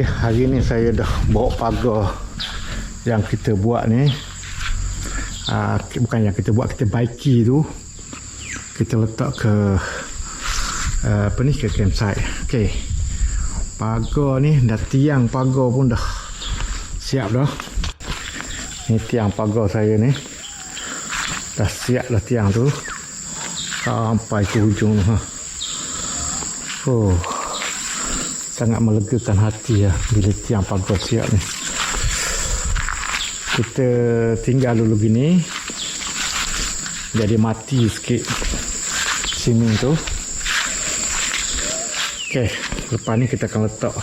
Okey, hari ni saya dah bawa pagar yang kita buat ni. Bukan yang kita buat, kita baiki tu. Kita letak ke ke campsite. Okey. Pagar ni dah, tiang pagar pun dah siap dah. Ni tiang pagar saya ni. Dah siap dah tiang tu. Sampai ke hujung ha. Oh. Sangat melegakan hati ya bila tiang pagar siap ni. Kita tinggal dulu gini. Jadi mati sikit swimming tu. Okey, lepas ni kita akan letak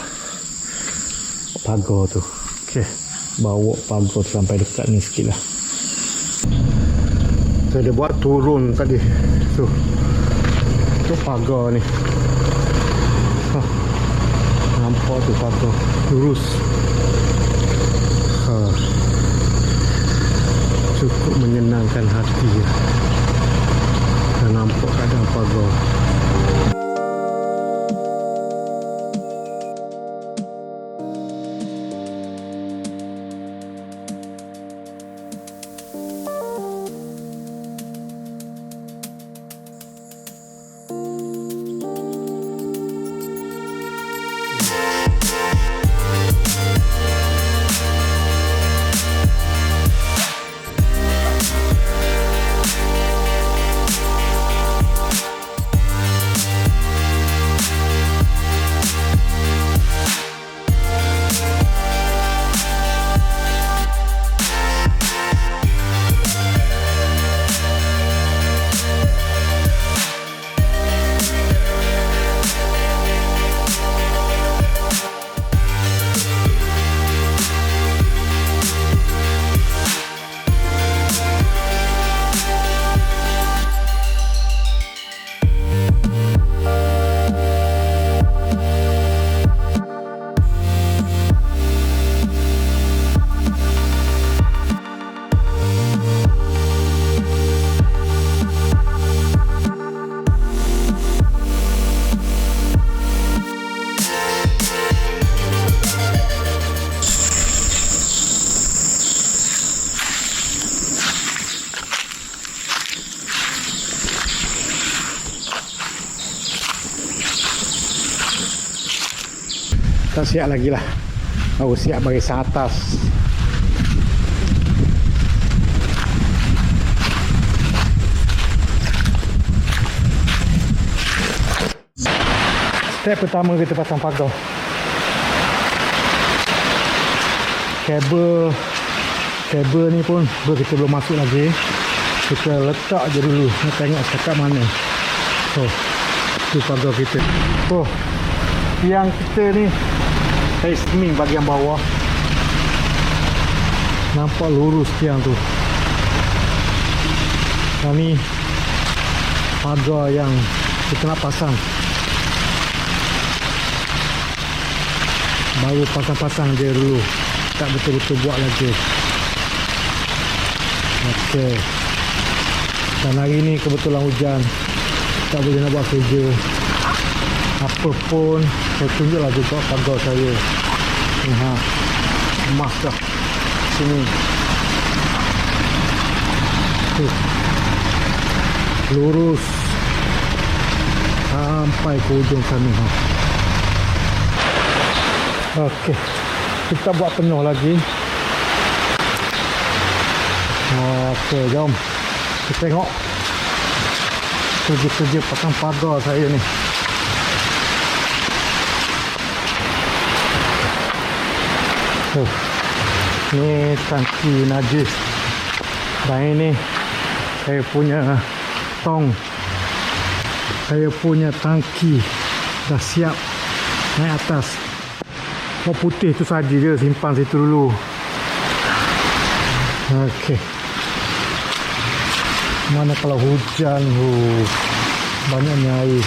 pagar tu. Okey, bawa pagar tu sampai dekat ni sikit lah. Saya dah buat turun tadi. Tu pagar ni. Nampak tu pagar lurus. Cukup menyenangkan hati ya. Dan nampak keadaan pagar. Tak siap lagi lah. Baru siap barisan atas. Step pertama kita pasang pagar. Kabel ni pun kita belum masuk lagi. Kita letak je dulu. Nak tengok setakat mana. Tu pagar kita. Tiang kita ni saya skimming bahagian bawah. Nampak lurus tiang tu. Dan ni pagar yang kita nak pasang. Baru pasang-pasang dia dulu. Tak betul-betul buat lagi. Okey. Dan hari ni kebetulan hujan. Tak boleh nak buat kerja. Apa pun saya tunjuklah juga pagar saya. Emas dah sini. Lurus sampai ke hujung sana. Okey, kita buat penuh lagi. Okey, jom kita tengok kerja-kerja pasang pagar saya ni. Ni tangki najis. Dan ini saya punya tong. Saya punya tangki dah siap naik atas. Putih tu saja je, simpan situ dulu. Okey. Mana kalau hujan, banyaknya air.